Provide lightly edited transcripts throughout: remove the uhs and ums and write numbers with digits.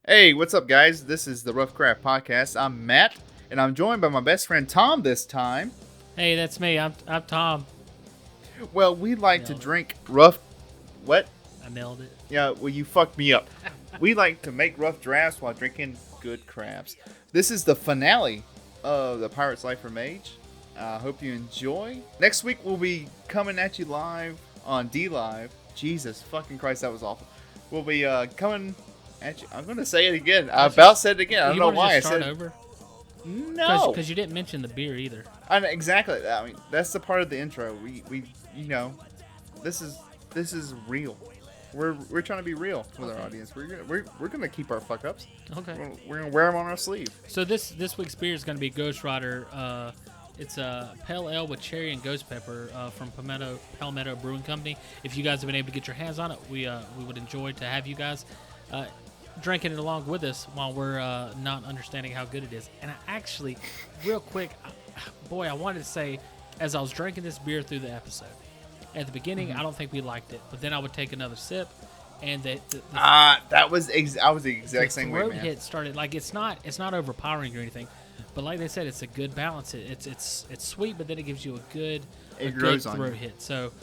Hey, what's up, guys? This is the Rough Craft Podcast. I'm Matt, and I'm joined by my best friend Tom this time. Hey, that's me. I'm Tom. Well, we like to Nailed it. drink rough. What? I nailed it. Yeah, well, you fucked me up. We like to make rough drafts while drinking good crafts. This is the finale of the Pirate's Life for Mage. I hope you enjoy. Next week, we'll be coming at you live on D Live. Jesus fucking Christ, that was awful. We'll be coming at you. I'm going to say it again. I about said it again. I don't know why I said it. Over? No, because you didn't mention the beer either. I know, exactly. I mean, that's the part of the intro. We you know, this is real. We're trying to be real with our audience. We're gonna keep our fuck ups. Okay. We're gonna wear them on our sleeve. So this week's beer is going to be Ghost Rider. It's a pale ale with cherry and ghost pepper from Palmetto Brewing Company. If you guys have been able to get your hands on it, we would enjoy to have you guys drinking it along with us while we're not understanding how good it is. And I actually, real quick, I wanted to say, as I was drinking this beer through the episode, at the beginning, I don't think we liked it, but then I would take another sip, and that was I was the exact same way, man. The throat hit started, like, it's not overpowering or anything, but like they said, it's a good balance. It's sweet, but then it gives you a good throat hit. So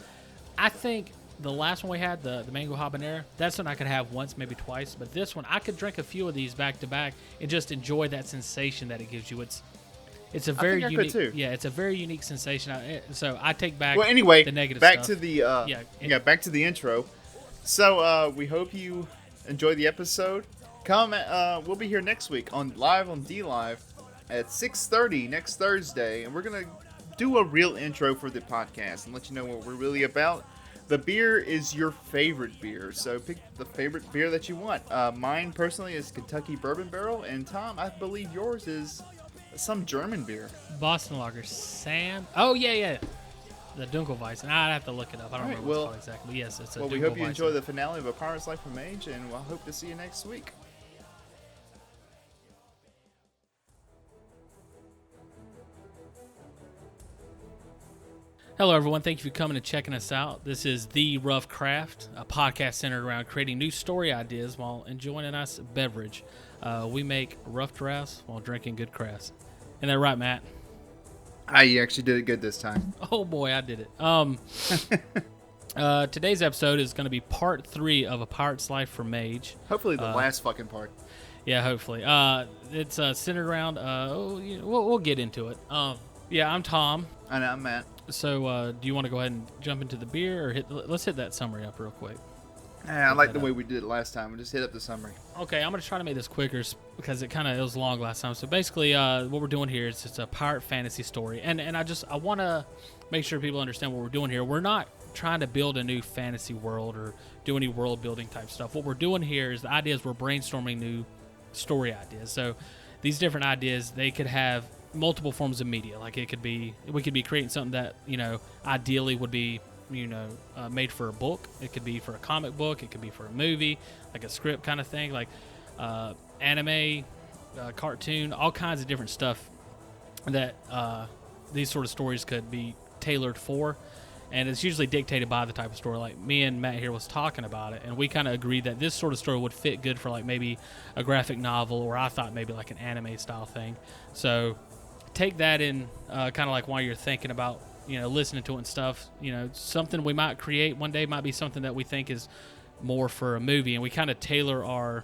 I think the last one we had, the mango habanero, that's one I could have once, maybe twice, but this one I could drink a few of these back to back and just enjoy that sensation that it gives you. It's a very unique, it's a very unique sensation. So I take back. Well, anyway, the negative back stuff. to the back to the intro. So we hope you enjoy the episode. We'll be here next week live on D Live at 6:30 next Thursday, and we're gonna do a real intro for the podcast and let you know what we're really about. The beer is your favorite beer, so pick the favorite beer that you want. Mine personally is Kentucky Bourbon Barrel, and Tom, I believe yours is some German beer. Boston Lager. Sam. Oh, yeah. The Dunkelweizen. I'd have to look it up. I don't remember what it's called exactly. But yes, it's a Dunkelweizen. We hope you enjoy the finale of A Pirate's Life for Mage, and we'll hope to see you next week. Hello, everyone. Thank you for coming and checking us out. This is The Rough Craft, a podcast centered around creating new story ideas while enjoying a nice beverage. We make rough drafts while drinking good crafts. Isn't that right, Matt? You actually did it good this time. Oh, boy, I did it. Today's episode is going to be part 3 of A Pirate's Life for Mage. Hopefully the last fucking part. Yeah, hopefully. It's centered around... we'll get into it. I'm Tom. And I'm Matt. So, do you want to go ahead and jump into the beer, or let's hit that summary up real quick? I like the way we did it last time. We'll just hit up the summary. Okay, I'm going to try to make this quicker because it was long last time. So basically, what we're doing here is it's a pirate fantasy story. And I want to make sure people understand what we're doing here. We're not trying to build a new fantasy world or do any world building type stuff. What we're doing here is the ideas, we're brainstorming new story ideas. So these different ideas, they could have multiple forms of media. Like we could be creating something that, ideally would be, made for a book. It could be for a comic book. It could be for a movie, like a script kind of thing, like anime, cartoon, all kinds of different stuff that these sort of stories could be tailored for. And it's usually dictated by the type of story. Like me and Matt here was talking about it, and we kind of agreed that this sort of story would fit good for like maybe a graphic novel, or I thought maybe like an anime style thing. So take that in kind of like while you're thinking about, listening to it and stuff. Something we might create one day might be something that we think is more for a movie, and we kind of tailor our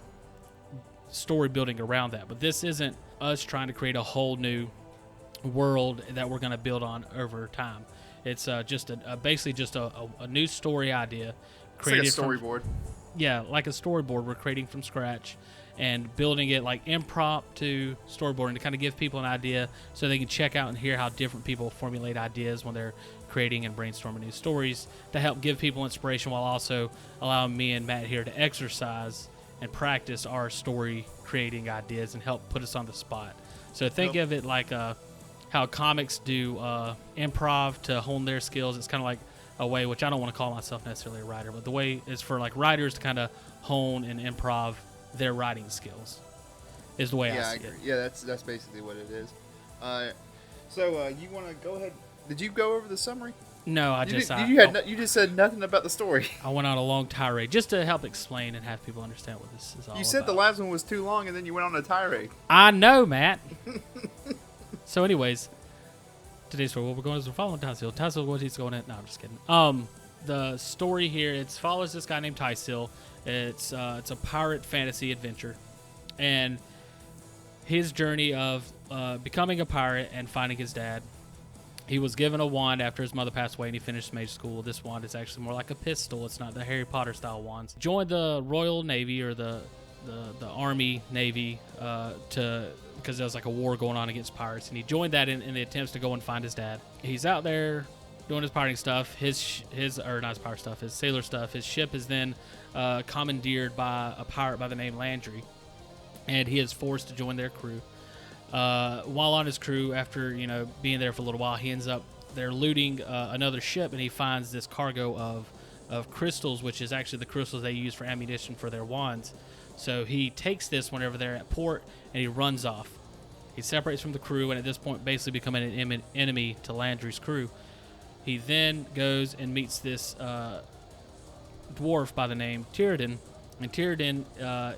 story building around that. But this isn't us trying to create a whole new world that we're going to build on over time. It's just basically just a new story idea. Created like a storyboard. Like a storyboard we're creating from scratch and building it like impromptu storyboarding to kind of give people an idea so they can check out and hear how different people formulate ideas when they're creating and brainstorming new stories, to help give people inspiration while also allowing me and Matt here to exercise and practice our story creating ideas and help put us on the spot. So think of it like how comics do improv to hone their skills. It's kind of like a way, which I don't want to call myself necessarily a writer, but the way is for like writers to kind of hone and improv their writing skills is the way I see it. Yeah, that's basically what it is. So you want to go ahead? Did you go over the summary? No, You just said nothing about the story. I went on a long tirade just to help explain and have people understand what this is all about. You said the last one was too long, and then you went on a tirade. I know, Matt. So, anyways, today's story, what we're going is we're following Tysil. Tysil, what he's going at? No, I'm just kidding. The story here, it follows this guy named Tysil. It's a pirate fantasy adventure, and his journey of becoming a pirate and finding his dad. He was given a wand after his mother passed away, and he finished Mage school. This wand is actually more like a pistol. It's not the Harry Potter style wands. Joined the Royal Navy, or the Army Navy, because there was like a war going on against pirates, and he joined that in the attempts to go and find his dad. He's out there doing his pirating stuff. His not his pirate stuff, his sailor stuff. His ship is then commandeered by a pirate by the name Landry, and he is forced to join their crew. While on his crew, after being there for a little while, he ends up they're looting another ship, and he finds this cargo of crystals, which is actually the crystals they use for ammunition for their wands. So he takes this whenever they're at port, and he runs off. He separates from the crew, and at this point basically becoming an enemy to Landry's crew. He then goes and meets this dwarf by the name Tyrden, and Tyrden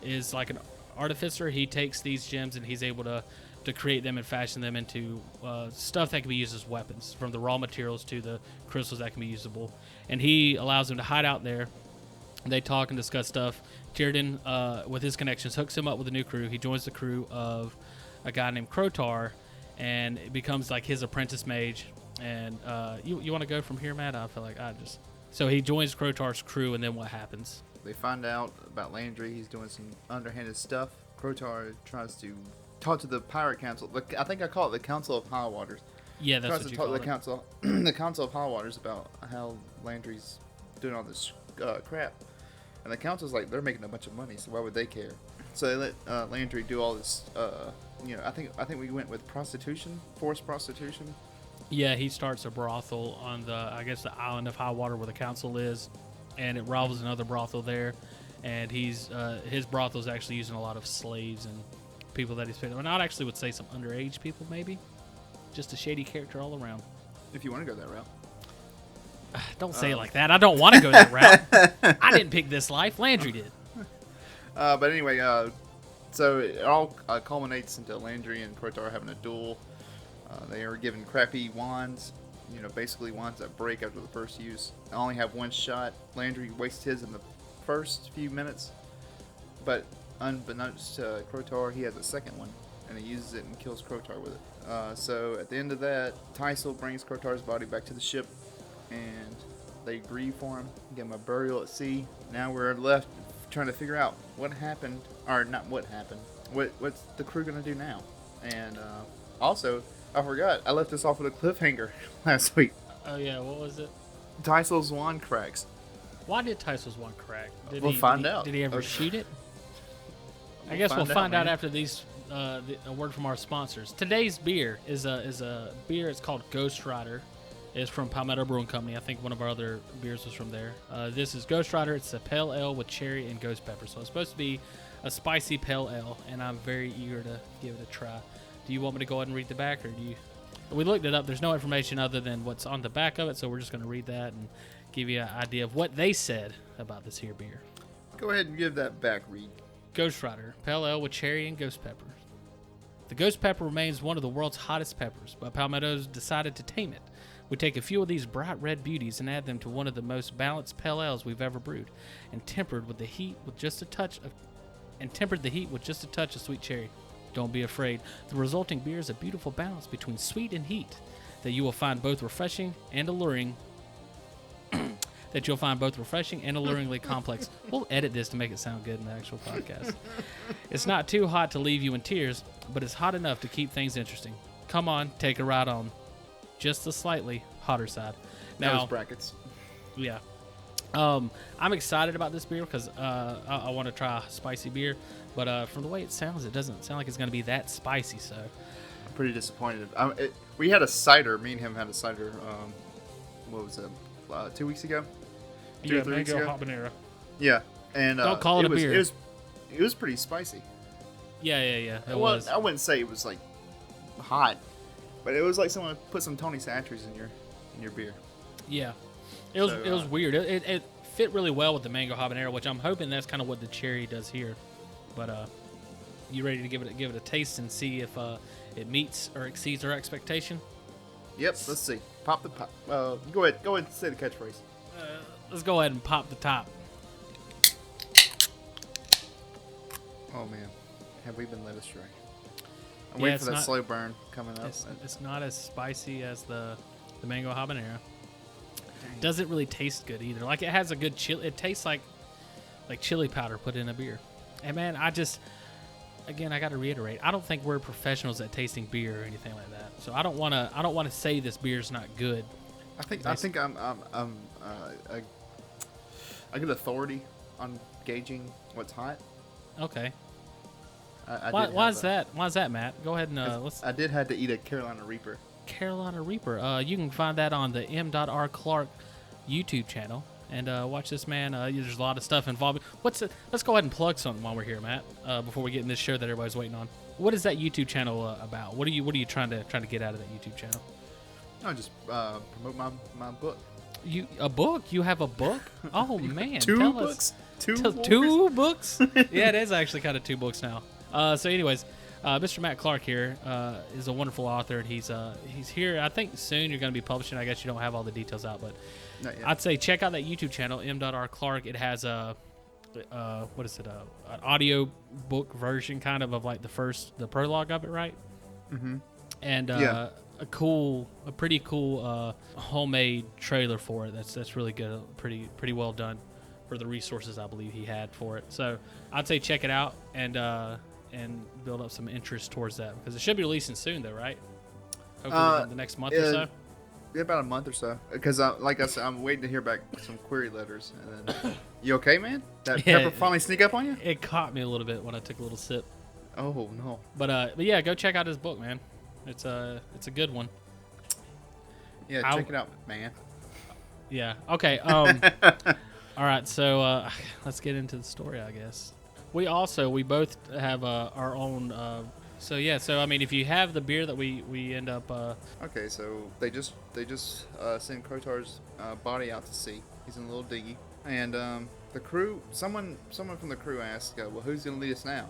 is like an artificer. He takes these gems, and he's able to create them and fashion them into stuff that can be used as weapons, from the raw materials to the crystals that can be usable. And he allows him to hide out there. They talk and discuss stuff. Tyrden, with his connections, hooks him up with a new crew. He joins the crew of a guy named Crotar, and it becomes like his apprentice mage. And you want to go from here, Matt? I feel like So he joins Crotar's crew, and then what happens? They find out about Landry. He's doing some underhanded stuff. Crotar tries to talk to the pirate council. I think I call it the Council of High Waters. Yeah, that's what you call it. The council, the Council of High Waters, about how Landry's doing all this crap. And the council's like, they're making a bunch of money, so why would they care? So they let Landry do all this. I think we went with prostitution, forced prostitution. Yeah, he starts a brothel on the island of High Water where the council is, and it rivals another brothel there. And his brothel is actually using a lot of slaves and people that he's picked up. And I actually would say some underage people, maybe. Just a shady character all around. If you want to go that route. Don't say it like that. I don't want to go that route. I didn't pick this life. Landry did. But anyway, so it all culminates into Landry and Crotar having a duel. They are given crappy wands, basically wands that break after the first use. They only have one shot. Landry wastes his in the first few minutes, but unbeknownst to Crotar, he has a second one, and he uses it and kills Crotar with it. So at the end of that, Tysil brings Crotar's body back to the ship, and they grieve for him, give him a burial at sea. Now we're left trying to figure out what happened, or not what happened. What's the crew gonna do now? And also, I forgot, I left this off with a cliffhanger last week. Oh yeah, what was it? Tysil's wand cracks. Why did Tysil's wand crack? We'll find out. Did he ever shoot it? I guess we'll find out after these. A word from our sponsors. Today's beer is a beer. It's called Ghost Rider. It's from Palmetto Brewing Company. I think one of our other beers was from there. This is Ghost Rider. It's a pale ale with cherry and ghost pepper. So it's supposed to be a spicy pale ale, and I'm very eager to give it a try. Do you want me to go ahead and read the back, or do you? We looked it up. There's no information other than what's on the back of it, so we're just going to read that and give you an idea of what they said about this here beer. Go ahead and give that back read. Ghost Rider, pale ale with cherry and ghost pepper. The ghost pepper remains one of the world's hottest peppers, but Palmetto's decided to tame it. We take a few of these bright red beauties and add them to one of the most balanced pale ales we've ever brewed, and tempered the heat with just a touch of sweet cherry. Don't be afraid. The resulting beer is a beautiful balance between sweet and heat that you will find both refreshing and alluring. Alluringly complex. We'll edit this to make it sound good in the actual podcast. It's not too hot to leave you in tears, but it's hot enough to keep things interesting. Come on, take a ride on just the slightly hotter side. Now, those brackets. Yeah. I'm excited about this beer because I want to try a spicy beer, but from the way it sounds, it doesn't sound like it's going to be that spicy. So I'm pretty disappointed. We had a cider. Me and him had a cider. What was it? 2 weeks ago. 2 or 3 weeks ago. Habanero. Yeah, and don't call it a beer. It was pretty spicy. Yeah. It was. I wouldn't say it was like hot, but it was like someone put some Tony Satcheries in your beer. Yeah, it was So, weird. It fit really well with the mango habanero, which I'm hoping that's kind of what the cherry does here. But you ready to give it a taste and see if it meets or exceeds our expectation? Yep. Let's see. Pop the pop. Go ahead. Go ahead and say the catchphrase. Let's go ahead and pop the top. Oh man, have we been led astray? I'm Yeah, waiting it's for that not- slow burn coming up. It's not as spicy as the mango habanero. Doesn't really taste good either. Like it has a good chill. It tastes like chili powder put in a beer. And man, I got to reiterate. I don't think we're professionals at tasting beer or anything like that. So I don't want to say this beer's not good. I think I'm a good authority on gauging what's hot. Okay. Why is that? Why is that, Matt? Go ahead and let's. I did have to eat a Carolina Reaper. Carolina Reaper. You can find that on the M.R. Clark YouTube channel. And watch this man. There's a lot of stuff involved. Let's go ahead and plug something while we're here, Matt. Before we get in this show that everybody's waiting on. What is that YouTube channel about? What are you trying to get out of that YouTube channel? No, just promote my book. A book? You have a book? Oh man, Two tell books? us. Two Books? Yeah, it is actually kind of 2 books now. So, anyways, Mr. Matt Clark here is a wonderful author, and he's here. I think soon you're going to be publishing. I guess you don't have all the details out, but Not yet. I'd say check out that YouTube channel, M.R. Clark. It has a what is it? An audio book version, kind of like the prologue of it, right? Mm-hmm. And Yeah. a pretty cool homemade trailer for it. That's really good. Pretty well done for the resources I believe he had for it. So I'd say check it out and build up some interest towards that because it should be releasing soon, though, right? Hopefully within the next month or so. Yeah, about a month or so. Because, like I said, I'm waiting to hear back some query letters. And then, you okay, man? That Yeah. pepper finally sneak up on you? It caught me a little bit when I took a little sip. Oh no. But yeah, go check out his book, man. It's a good one. Yeah, check it out, man. Yeah. Okay. All right. So let's get into the story, I guess. We both have our own. So yeah. So I mean, if you have the beer that we end up. Okay, so they just send Krotar's body out to sea. He's in a little dinghy, and the crew. Someone from the crew asks, "Well, who's gonna lead us now?"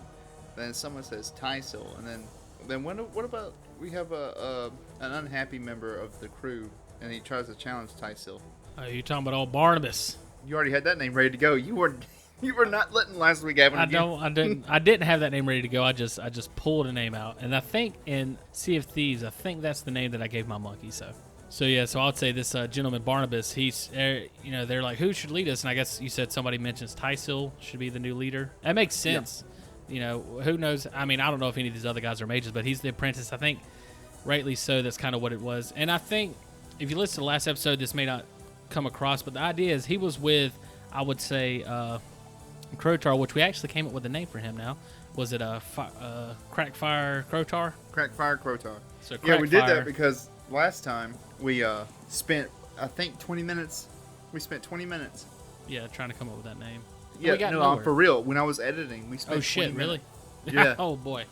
Then someone says Tysil, and then what about we have an unhappy member of the crew, and he tries to challenge Tysil. You talking about old Barnabas? You already had that name ready to go. You were not letting last week happen again. I didn't have that name ready to go. I just pulled a name out, and I think in Sea of Thieves, I think that's the name that I gave my monkey. So yeah. So I'd say this gentleman Barnabas. He's they're like, who should lead us? And I guess you said somebody mentions Tysil should be the new leader. That makes sense. Yeah. Who knows? I mean, I don't know if any of these other guys are mages, but he's the apprentice. I think rightly so. That's kind of what it was. And I think if you listen to the last episode, this may not come across, but the idea is he was with, I would say, Krotar, which we actually came up with a name for him now. Was it Crackfire Krotar? Crackfire Krotar. So yeah, we did that because last time we spent, I think, 20 minutes. We spent 20 minutes. Yeah, trying to come up with that name. Yeah, no, for real. When I was editing, we spent 20 minutes. Really? Yeah. Oh, boy.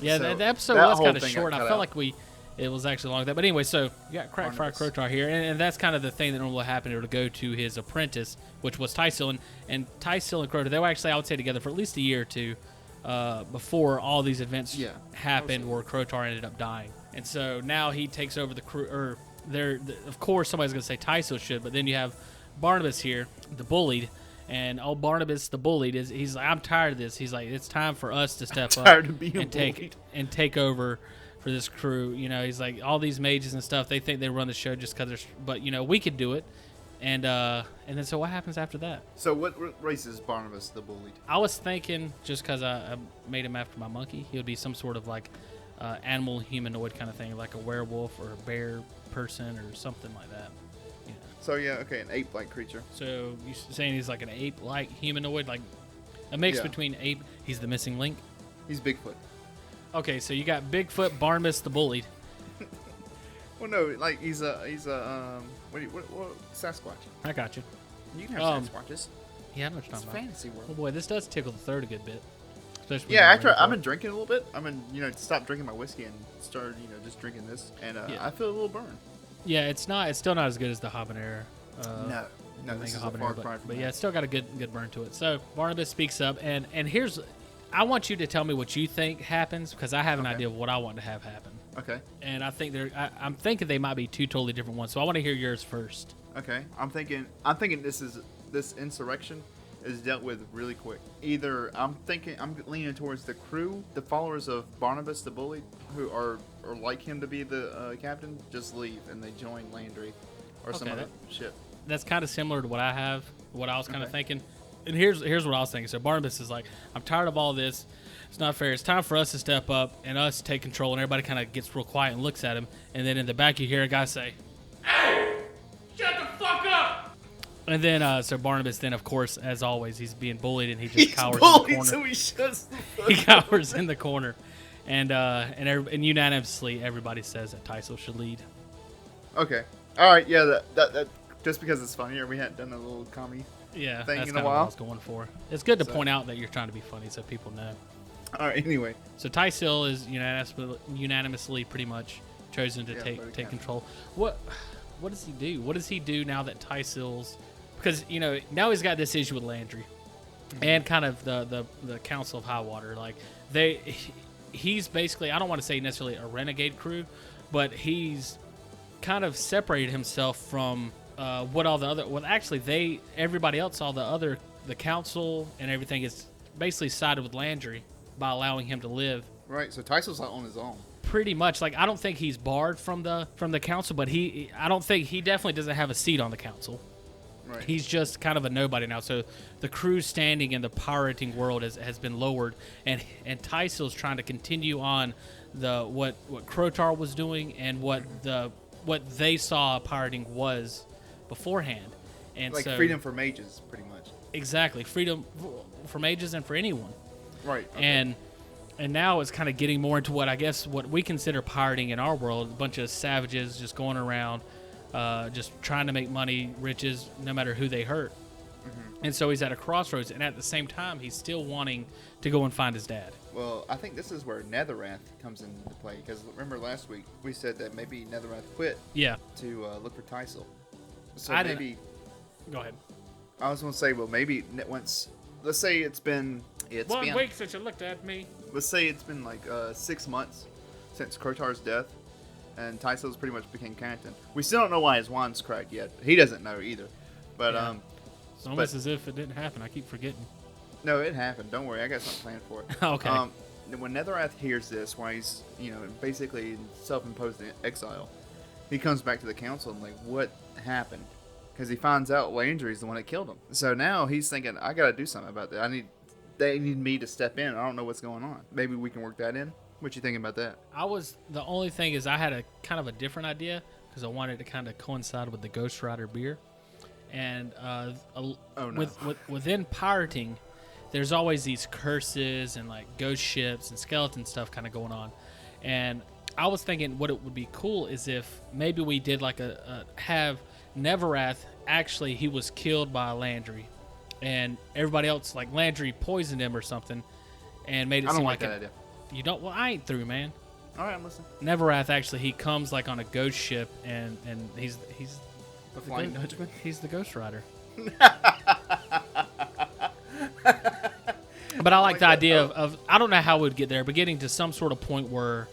Yeah, So, the episode that was whole kind of thing short. got I cut felt out. like it was actually long. But anyway, so you got Crackfire Barnabas. Krotar here, and that's kind of the thing that normally happened. It would go to his apprentice, which was Tysil, and Tysil and Krotar, they were actually, I would say, together for at least a year or two before all these events happened where Krotar ended up dying. And so now he takes over the crew, or of course somebody's going to say Tysil should, but then you have Barnabas here, the bullied, and old Barnabas, the bullied, he's like, I'm tired of this. He's like, it's time for us to step up Tired of being and bullied. take over for this crew. He's like, all these mages and stuff, they think they run the show just because but we could do it. And then so what happens after that? So what race is Barnabas the bullied? I was thinking, just because I made him after my monkey, he would be some sort of like animal humanoid kind of thing, like a werewolf or a bear person or something like that. So yeah, okay, an ape-like creature. So you saying he's like an ape-like humanoid, like a mix between ape? He's the missing link. He's Bigfoot. Okay, so you got Bigfoot, Barnabas the bullied. Well, no, like he's a what Sasquatch. I got you. You can have Sasquatches. Yeah, I know what you're It's talking about. fantasy world. Oh boy, this does tickle the third a good bit. Especially Yeah, when you're I've ready been drinking a little bit. I'm stopped drinking my whiskey and started just drinking this, and Yeah. I feel a little burn. Yeah, it's not. It's still not as good as the habanero. No, this is a habanero, far cry from but that. yeah, it's still got a good burn to it. So Barnabas speaks up, and here's, I want you to tell me what you think happens because I have an Okay. idea of what I want to have happen, Okay. and I think I'm thinking they might be two totally different ones. So I want to hear yours first. Okay. I'm thinking this insurrection is dealt with really quick. Either I'm leaning towards the crew, the followers of Barnabas the bully, who are like him to be the captain, just leave and they join Landry or some Okay, other shit. That's kind of similar to what I was kind of Okay. thinking. And here's what I was thinking. So Barnabas is like, I'm tired of all this. It's not fair. It's time for us to step up and us to take control. And everybody kind of gets real quiet and looks at him. And then in the back, you hear a guy say, "Hey, shut the fuck up!" And then, so Barnabas, then of course, as always, he's being bullied and he just cowers in the corner. So he shuts the fuck He cowers in the corner, and unanimously everybody says that Tyso should lead. Okay. All right. Yeah. That just because it's funnier, we hadn't done a little comedy. Yeah, Thing that's in kind a of what I while. was going for. It's good to So- point out that you're trying to be funny so people know. All right. Anyway. So Tysil is unanimously pretty much chosen to Yeah, take voted take captain. control. What does he do? What does he do now that Tysil's, because now he's got this issue with Landry, and kind of the Council of High Water. Like he's basically, I don't want to say necessarily a renegade crew, but he's kind of separated himself from what all the other. Well, actually, everybody else, the council and everything is basically sided with Landry by allowing him to live. Right. So Tyson's not on his own. Pretty much, like I don't think he's barred from the council, but I don't think he definitely doesn't have a seat on the council. Right. He's just kind of a nobody now. So the crew's standing in the pirating world has been lowered, and Tysil's trying to continue on what Crotar was doing and what they saw pirating was beforehand. And like so freedom for mages, pretty much. exactly, freedom for mages and for anyone. Right. Okay. And now it's kind of getting more into what we consider pirating in our world. A bunch of savages just going around, just trying to make money, riches, no matter who they hurt. Mm-hmm. And so he's at a crossroads, and at the same time, he's still wanting to go and find his dad. Well, I think this is where Netherrath comes into play, because remember last week we said that maybe Netherrath quit Yeah. to look for Tysil. So I didn't- maybe Go ahead. I was going to say, well, maybe once, let's say it's been since you looked at me. let's say it's been like 6 months since Krotar's death, and Tysil's pretty much became captain. We still don't know why his wand's cracked yet. He doesn't know either. But Yeah. It's almost as if it didn't happen. I keep forgetting. no, it happened. Don't worry, I got something planned for it. Okay. When Netherrath hears this, why he's basically in self-imposed exile, he comes back to the council and like, what happened? Because he finds out Landry's the one that killed him. So now he's thinking, I gotta do something about that. They need me to step in. I don't know what's going on. Maybe we can work that in. What you thinking about that? The only thing is I had a kind of a different idea because I wanted to kind of coincide with the Ghost Rider beer. And within pirating, there's always these curses and like ghost ships and skeleton stuff kind of going on. And I was thinking what it would be cool is if maybe we did like have Neverrath, actually he was killed by Landry. And everybody else, like Landry poisoned him or something and made it I seem don't like like that idea. You don't? Well, I ain't through, man. All right, I'm listening. Neverrath, actually, he comes like on a ghost ship and he's The Flying ghost- Dutchman? He's the Ghost Rider. But I like the that. idea of I don't know how we'd get there, but getting to some sort of point where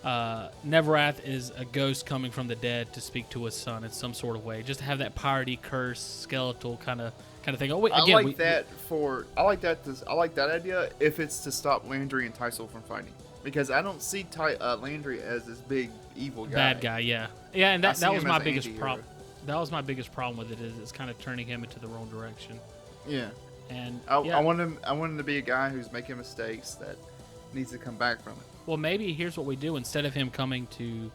Neverrath is a ghost coming from the dead to speak to his son in some sort of way, just to have that piratey curse, skeletal kind of thing. Oh wait, I again, like that idea if it's to stop Landry and Tysil from fighting, because I don't see Landry as this big evil guy. bad guy, yeah, and I see that was him my as an biggest anti-hero. problem. That was my biggest problem with it is it's kind of turning him into the wrong direction. Yeah. And I want him to be a guy who's making mistakes that needs to come back from it. Well, maybe here's what we do. Instead of him coming to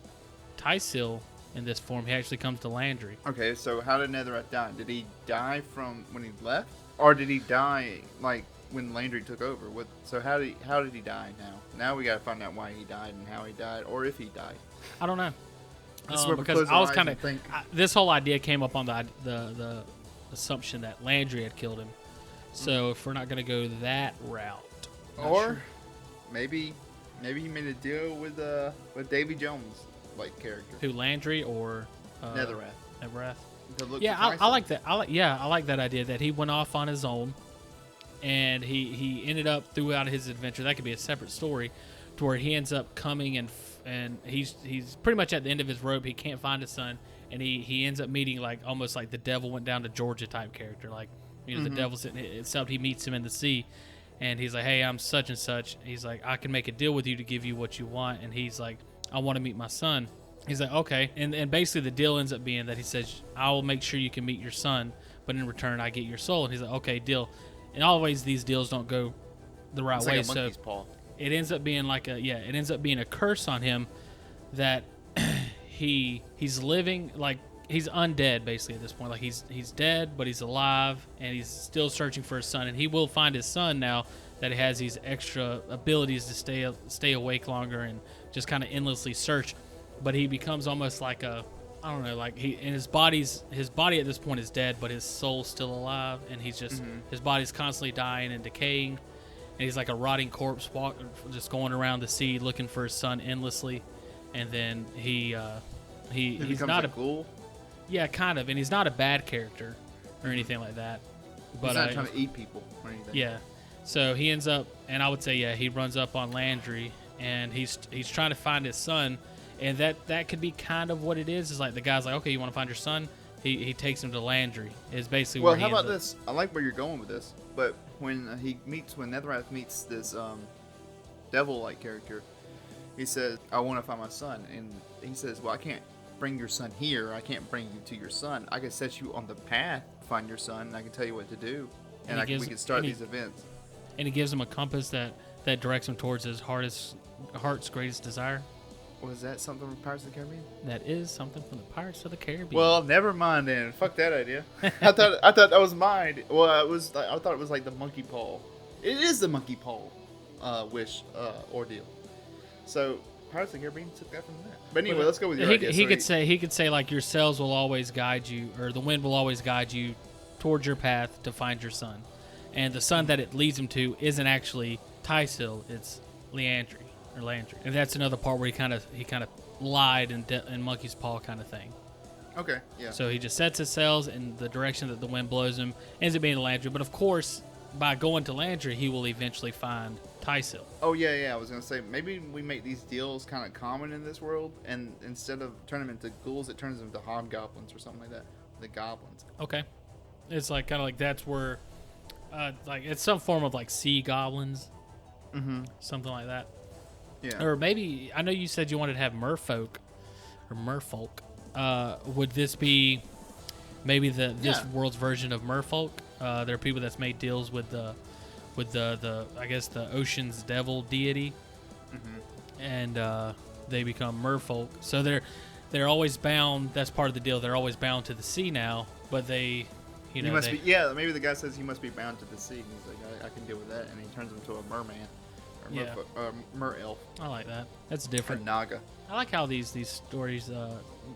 Tysil in this form, he actually comes to Landry. Okay, so how did Netherrath die? Did he die from when he left, or did he die like when Landry took over? So how did he die now? Now we gotta find out why he died and how he died, or if he died. I don't know. This is where we Because close I our was eyes kind and think. this whole idea came up on the assumption that Landry had killed him. So if we're not going to go that route, not Or sure. maybe he made a deal with Davy Jones like character. Who, Landry or Netherrath. To look Yeah, for I Tyson. like that. I like that idea that he went off on his own, and he ended up throughout his adventure. That could be a separate story, to where he ends up coming and he's pretty much at the end of his rope. He can't find his son, and he ends up meeting like almost like the devil went down to Georgia type character. Like, you know, the devil's sitting. Except he meets him in the sea, and he's like, "Hey, I'm such and such." He's like, "I can make a deal with you to give you what you want," and he's like, "I want to meet my son." He's like, okay. And basically the deal ends up being that he says, I will make sure you can meet your son, but in return, I get your soul. And he's like, okay, deal. And always these deals don't go the right way. Like a monkey's paw. It ends up being it ends up being a curse on him that he's living, like, he's undead basically at this point. Like, he's dead, but he's alive, and he's still searching for his son. And he will find his son now that he has these extra abilities to stay awake longer and just kind of endlessly search. But he becomes almost like I don't know, like his body at this point is dead, but his soul's still alive, and he's just his body's constantly dying and decaying, and he's like a rotting corpse, just going around the sea looking for his son endlessly, and then he's not a ghoul. Yeah, kind of, and he's not a bad character or anything like that. But he's not trying to eat people or anything. Yeah, so he ends up, and I would say he runs up on Landry, and he's trying to find his son. And that could be kind of what it is. Is like the guy's like, okay, you want to find your son? He takes him to Landry. Is basically well, where he how about ends up. this? I like where you're going with this. But when Netherrath meets this devil-like character, he says, I want to find my son. And he says, well, I can't bring your son here. I can't bring you to your son. I can set you on the path to find your son, and I can tell you what to do. And we can start these events. And he gives him a compass that directs him towards his heart's greatest desire. Was that something from Pirates of the Caribbean? That is something from the Pirates of the Caribbean. Well, never mind then. Fuck that idea. I thought that was mine. Well, I thought it was like the monkey paw. It is the monkey paw wish ordeal. So Pirates of the Caribbean took that from that. But anyway, let's go with your idea. He could say like your cells will always guide you, or the wind will always guide you towards your path to find your son, and the son that it leads him to isn't actually Tysil, it's Landry. And that's another part where he kind of lied in Monkey's Paw kind of thing. Okay, yeah. So he just sets his sails in the direction that the wind blows him, ends up being Landry. But of course, by going to Landry, he will eventually find Tysil. Oh yeah. I was gonna say maybe we make these deals kind of common in this world, and instead of turning them into ghouls, it turns them into hobgoblins or something like that. The goblins. Okay, it's like kind of like that's where, like it's some form of like sea goblins, something like that. Yeah. Or maybe, I know you said you wanted to have merfolk. Would this be maybe this world's version of merfolk? There are people that's made deals with the I guess the ocean's devil deity, and they become merfolk. So they're always bound. That's part of the deal. They're always bound to the sea now, but they. Maybe the guy says he must be bound to the sea, and he's like, I can deal with that, and he turns him to a merman. Mer-elf. I like that. That's different. A Naga. I like how these stories,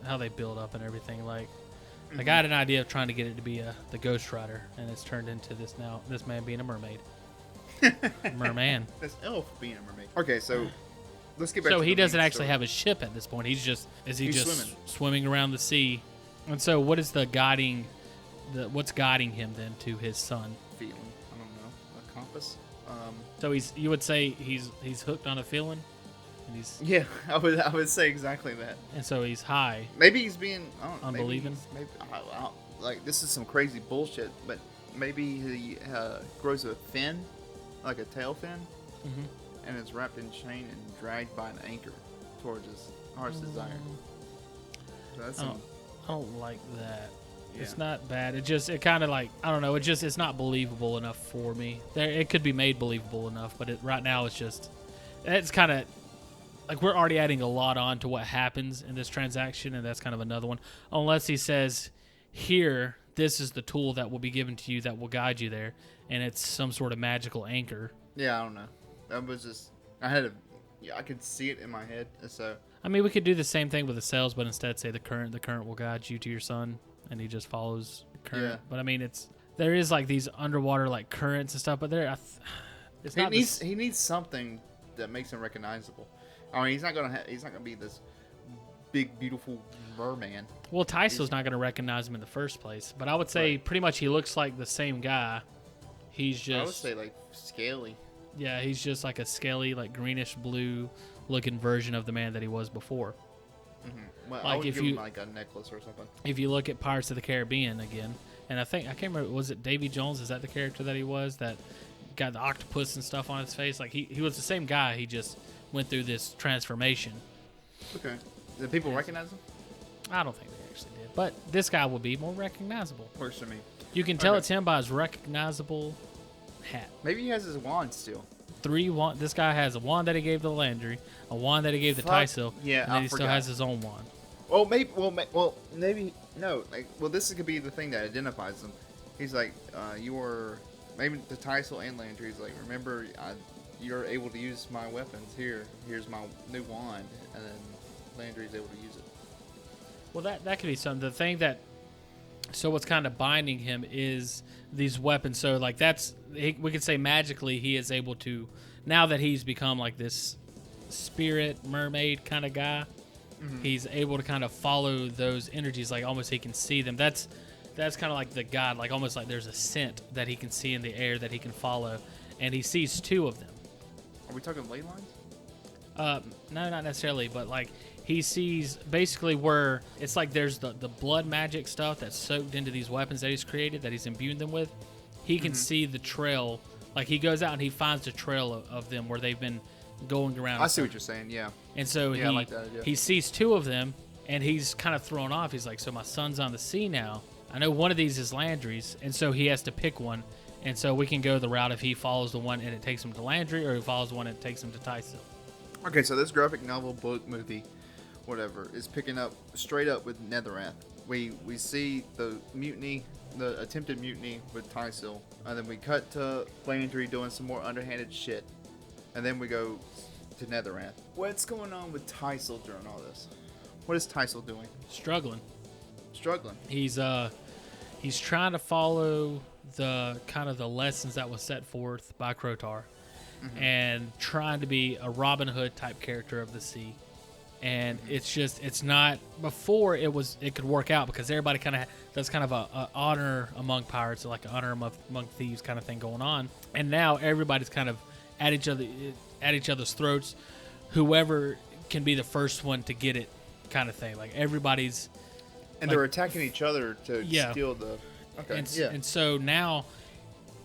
how they build up and everything. Like I had an idea of trying to get it to be the Ghost Rider, and it's turned into this man being a mermaid. Merman. This elf being a mermaid. Okay, so let's get back. So he doesn't actually have a ship at this point. He's just swimming around the sea. And so what is what's guiding him then to his son? Feeling. I don't know. A compass. So you would say he's hooked on a feeling, and I would say exactly that. And so he's high. Maybe he's being unbelieving. Maybe like this is some crazy bullshit, but maybe he grows a fin, like a tail fin, and it's wrapped in chain and dragged by an anchor towards his heart's desire. So that's I don't like that. Yeah. It's not bad. It kind of like, I don't know. It's not believable enough for me. It could be made believable enough, but right now it's kind of like we're already adding a lot on to what happens in this transaction, and that's kind of another one. Unless he says, here, this is the tool that will be given to you that will guide you there, and it's some sort of magical anchor. Yeah, I don't know. That was just I could see it in my head. So I mean, we could do the same thing with the cells, but instead say the current will guide you to your son. And he just follows the current. Yeah. But I mean, there is like these underwater like currents and stuff. But he needs something that makes him recognizable. I mean, he's not gonna be this big, beautiful merman. Well, Tyso's not going to recognize him in the first place, but I would say pretty much he looks like the same guy. He's just... I would say, like, scaly. Yeah, he's just like a scaly, like greenish blue looking version of the man that he was before. Mm-hmm. Well, Like I would if give you- him, like, a necklace or something. If you look at Pirates of the Caribbean again, and I can't remember, was it Davy Jones? Is that the character that he was that got the octopus and stuff on his face? Like he was the same guy. He just went through this transformation. Okay. Did people recognize him? I don't think they actually did, but this guy will be more recognizable. Works for me. You can tell Okay. it's him by his recognizable hat. Maybe he has his wand still. 3 wand. This guy has a wand that he gave to Landry, a wand that he gave to Fuck. Tysil, Yeah, and then I he still forgot. has his own wand. Well, maybe no. Like, well, this could be the thing that identifies him. He's like, you were maybe to Tysil and Landry. He's like, remember, you're able to use my weapons. Here's my new wand, and then Landry's able to use it. Well, that could be something. The thing that, so what's kind of binding him is these weapons. So like we could say magically he is able to, now that he's become like this spirit mermaid kind of guy, he's able to kind of follow those energies, like almost he can see them. That's kind of like the god, like almost like there's a scent that he can see in the air that he can follow, and he sees 2 of them. Are we talking ley lines? No, not necessarily, but like he sees basically where it's like there's the blood magic stuff that's soaked into these weapons that he's created, that he's imbued them with. He can see the trail. Like he goes out and he finds the trail of them where they've been going around. I see what you're saying. Yeah. And so Yeah, I like that idea. he sees 2 of them, and he's kind of thrown off. He's like, so my son's on the sea now. I know one of these is Landry's, and so he has to pick one. And so we can go the route if he follows the one and it takes him to Landry, or he follows the one and it takes him to Tysil. Okay, so this graphic novel, book, movie, whatever, is picking up straight up with Netherrath. We see the mutiny, the attempted mutiny with Tysil, and then we cut to Landry doing some more underhanded shit, and then we go to Netherrath. What's going on with Tysil during all this? What is Tysil doing? Struggling. Struggling. He's trying to follow the kind of the lessons that was set forth by Crotar, and trying to be a Robin Hood type character of the sea. And it's not, before it could work out because everybody kind of does kind of a honor among pirates, like an honor among thieves kind of thing going on. And now everybody's kind of at each other's throats. Whoever can be the first one to get it, kind of thing. Like everybody's. And they're attacking each other to Yeah. steal the. Okay. And so now,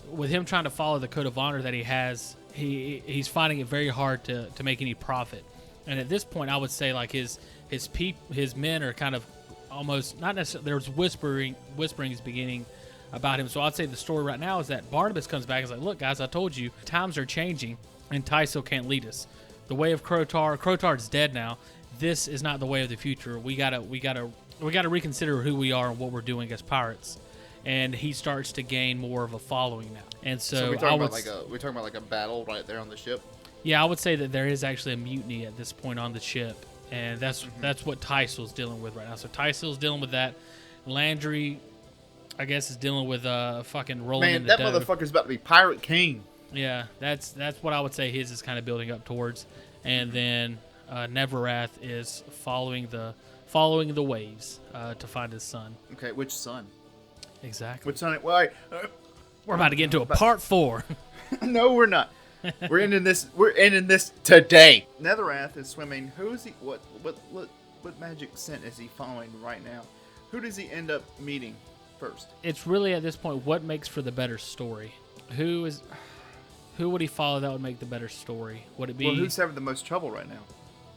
with him trying to follow the code of honor that he has, he's finding it very hard to make any profit. And at this point, I would say like his men are kind of almost not necessarily. There's whisperings beginning about him. So I'd say the story right now is that Barnabas comes back and is like, "Look, guys, I told you times are changing, and Tysil can't lead us. The way of Crotar's dead now. This is not the way of the future. We gotta reconsider who we are and what we're doing as pirates." And he starts to gain more of a following now. And so we're talking about like a battle right there on the ship. yeah, I would say that there is actually a mutiny at this point on the ship, and that's what Tysil's dealing with right now. So Tysil's dealing with that. Landry, I guess, is dealing with fucking rolling in Man, the that dough. motherfucker's about to be Pirate King. Yeah, that's what I would say his is kind of building up towards. And then Neverrath is following the waves to find his son. Okay, which son? Exactly. Which son? Well, We're about to get into a part 4. no, we're not. We're ending this. We're ending this today. Neverrath is swimming. Who is he? What magic scent is he following right now? Who does he end up meeting first? It's really at this point what makes for the better story. Who would he follow that would make the better story? Would it be? Well, who's having the most trouble right now?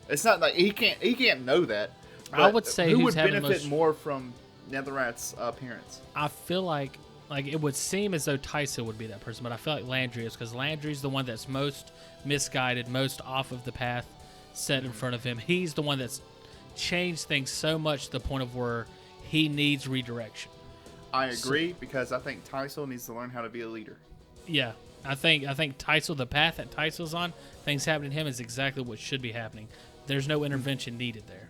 It's not like he can't know that. I would say who who's would having the benefit most- more from Neverrath's appearance. I feel like it would seem as though Tysil would be that person, but I feel like Landry is, because Landry's the one that's most misguided, most off of the path set in front of him. He's the one that's changed things so much to the point of where he needs redirection. I agree because I think Tysil needs to learn how to be a leader. Yeah, I think Tysil, the path that Tysil's on, things happening to him is exactly what should be happening. There's no intervention needed there.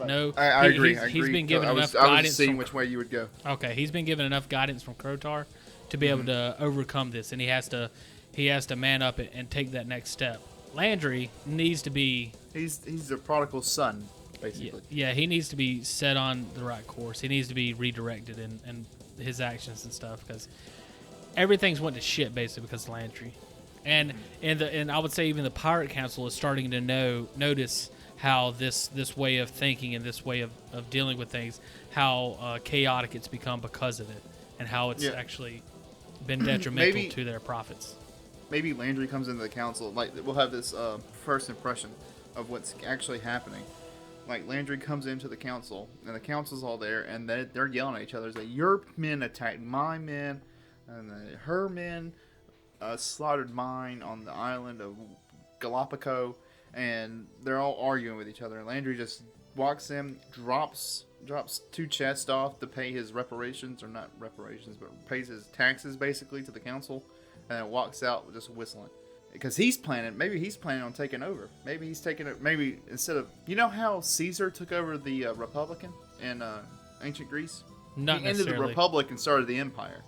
No, I agree. He's been given enough I was guidance. seeing From, which way you would go. okay, he's been given enough guidance from Crotar to be able to overcome this, and he has to man up and take that next step. Landry needs to be. He's the prodigal son. basically. Yeah, he needs to be set on the right course. He needs to be redirected in his actions and stuff, because everything's went to shit basically because of Landry. And I would say even the Pirate Council is starting to notice how this way of thinking and this way of dealing with things, how chaotic it's become because of it, and how it's actually been detrimental to their profits. Maybe Landry comes into the council, like we'll have this first impression of what's actually happening. Like Landry comes into the council, and the council's all there, and they're yelling at each other. It's like, your men attacked my men, and her men slaughtered mine on the island of Galapagos, and they're all arguing with each other. And Landry just walks in, drops 2 chests off to pay his reparations, or not reparations, but pays his taxes basically to the council, and then walks out just whistling. Because maybe he's planning on taking over. Maybe he's taking it. Maybe instead of, you know how Caesar took over the Republican in ancient Greece? Not he necessarily. ended the Republic and started the Empire.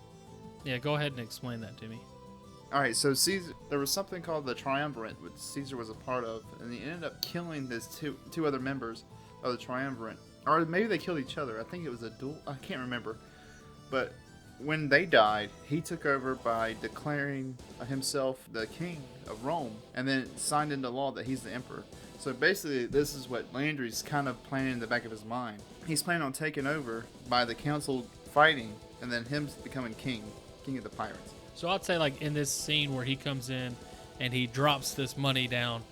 Yeah, go ahead and explain that to me. All right, so Caesar, there was something called the Triumvirate, which Caesar was a part of, and he ended up killing his two other members of the Triumvirate, or maybe they killed each other. I think it was a duel. I can't remember, but when they died, he took over by declaring himself the king of Rome, and then signed into law that he's the emperor. So basically, this is what Landry's kind of planning in the back of his mind. He's planning on taking over by the council fighting, and then him becoming king of the pirates. So I'd say, like, in this scene where he comes in and he drops this money down,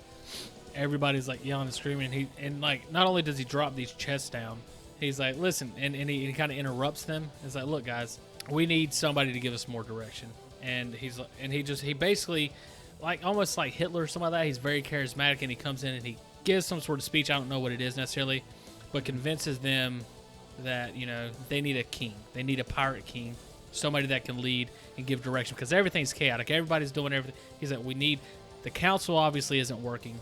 everybody's like yelling and screaming, and like, not only does he drop these chests down, he's like, listen, and he kind of interrupts them. He's like, look, guys, we need somebody to give us more direction. And he basically, like, almost like Hitler or something like that, he's very charismatic, and he comes in and he gives some sort of speech. I don't know what it is necessarily, but convinces them that, you know, they need a king. They need a pirate king, somebody that can lead and give direction, because everything's chaotic. Everybody's doing everything. He's like, the council obviously isn't working,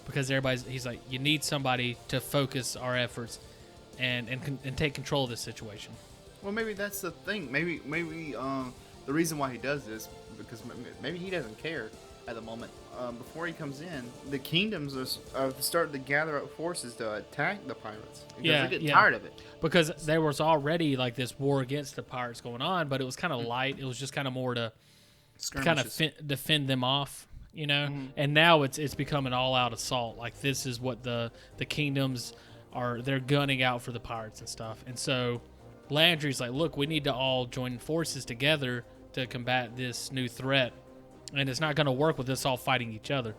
because he's like, you need somebody to focus our efforts and take control of this situation. Well, maybe that's the thing. Maybe the reason why he does this, because maybe he doesn't care at the moment. Before he comes in, the kingdoms are starting to gather up forces to attack the pirates. Because they get tired of it. Because there was already like this war against the pirates going on, but it was kind of light. It was just kind of more to kind of defend them off, you know. Mm-hmm. And now it's become an all-out assault. Like, this is what the kingdoms are. They're gunning out for the pirates and stuff. And so Landry's like, look, we need to all join forces together to combat this new threat, and it's not going to work with us all fighting each other.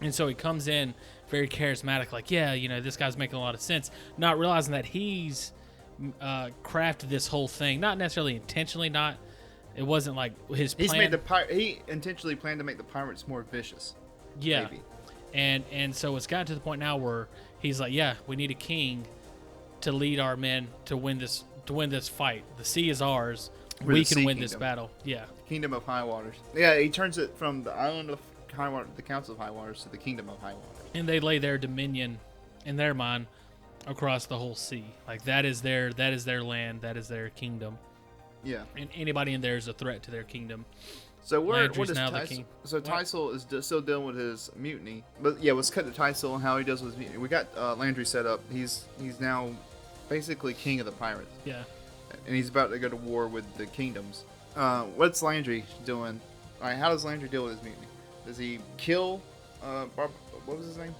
And so he comes in very charismatic, like, yeah, you know, this guy's making a lot of sense, not realizing that he's crafted this whole thing, not necessarily intentionally, it wasn't like his plan. He intentionally planned to make the pirates more vicious. Yeah. Maybe. And so it's gotten to the point now where he's like, yeah, we need a king to lead our men to win this fight. The sea is ours. We can win this battle. Yeah. Kingdom of High Waters. Yeah, he turns it from the island of High Water, the Council of High Waters, to the Kingdom of High Waters. And they lay their dominion, in their mind, across the whole sea. Like, that is their land. That is their kingdom. Yeah. And anybody in there is a threat to their kingdom. So what is now the king? So Tysil is still dealing with his mutiny. But yeah, let's cut to Tysil and how he does with his mutiny. We got Landry set up. He's now basically king of the pirates. Yeah. And he's about to go to war with the kingdoms. What's Landry doing? All right, how does Landry deal with his mutiny? Does he kill? What was his name?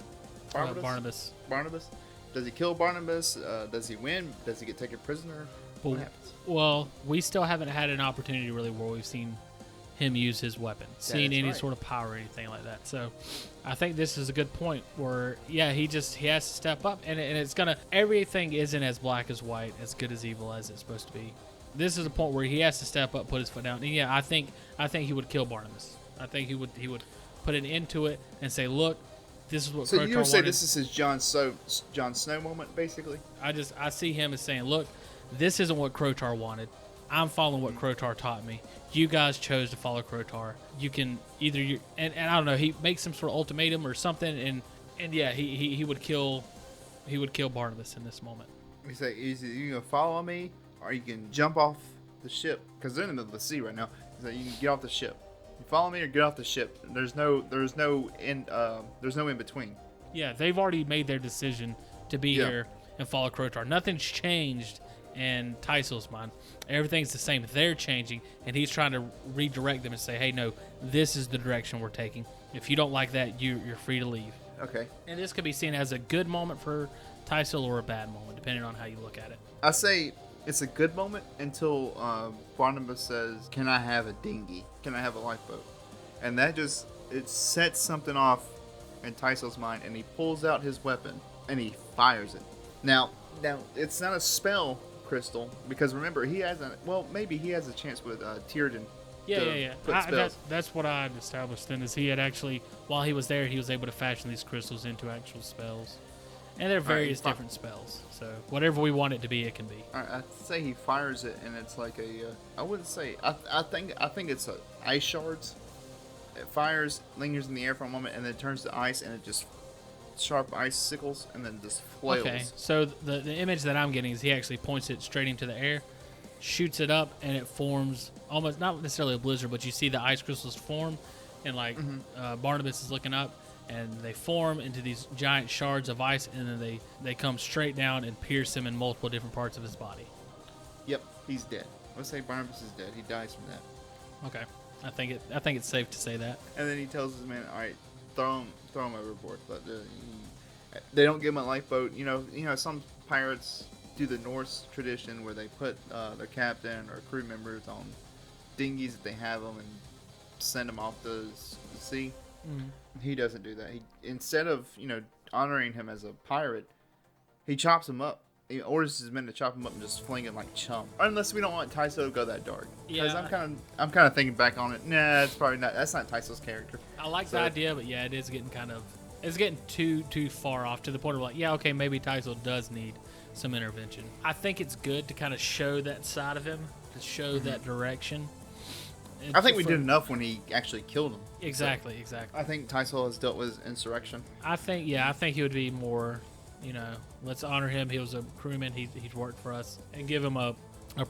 Barnabas. Barnabas. Does he kill Barnabas? Does he win? Does he get taken prisoner? What happens? Well, we still haven't had an opportunity really where we've seen him use his weapon, seen any sort of power or anything like that. So I think this is a good point where, yeah, he has to step up, and it's gonna, everything isn't as black as white, as good as evil as it's supposed to be. This is a point where he has to step up, put his foot down. And yeah, I think he would kill Barnabas. I think he would put an end to it and say, look, this is what Crotar wanted. So you would say this is his Jon Snow moment, basically? I see him as saying, look, this isn't what Crotar wanted. I'm following what Crotar taught me. You guys chose to follow Crotar. You can either and I don't know. He makes some sort of ultimatum or something, and yeah, he would kill Barnabas in this moment. He's like, either you gonna follow me or you can jump off the ship, because they're in the middle of the sea right now. He's like, you can get off the ship. You follow me or get off the ship. There's no in between. Yeah, they've already made their decision to be here and follow Crotar. Nothing's changed in Tysil's mind. Everything's the same. They're changing, and he's trying to redirect them and say, hey, no, this is the direction we're taking. If you don't like that, you're free to leave. Okay. And this could be seen as a good moment for Tysil or a bad moment, depending on how you look at it. I say it's a good moment until Barnabas says, can I have a dinghy? Can I have a lifeboat? And that just, it sets something off in Tysil's mind, and he pulls out his weapon, and he fires it. Now, it's not a spell crystal, because remember, he has maybe he has a chance with Tierden. Yeah. That's what I had established then, is he had actually, while he was there, he was able to fashion these crystals into actual spells. And there are various different spells. So whatever we want it to be, it can be. Alright, I'd say he fires it, and it's like I wouldn't say, I think it's ice shards. It fires, lingers in the air for a moment, and then turns to ice, and it just sharp icicles, and then just flails. Okay, so the image that I'm getting is he actually points it straight into the air, shoots it up, and it forms almost, not necessarily a blizzard, but you see the ice crystals form, and like Barnabas is looking up, and they form into these giant shards of ice, and then they come straight down and pierce him in multiple different parts of his body. Yep, he's dead. Let's say Barnabas is dead. He dies from that. Okay, I think it's safe to say that. And then he tells his men, "All right, throw him overboard." But they don't give him a lifeboat. You know, some pirates do the Norse tradition where they put their captain or crew members on dinghies if they have them and send them off the sea. Mm-hmm. He doesn't do that. He, instead of honoring him as a pirate, he chops him up. He orders his men to chop him up and just fling him like chum. Unless we don't want Tyso to go that dark. Because Yeah. I'm kind of thinking back on it. Nah, it's probably not. That's not Tyso's character. I like the idea, but yeah, it is getting it's getting too far off to the point of like, yeah, okay, maybe Tyso does need some intervention. I think it's good to kind of show that side of him, to show that direction. I think we did enough when he actually killed him. Exactly. I think Tyso has dealt with insurrection. I think he would be more, let's honor him. He was a crewman. He's worked for us, and give him a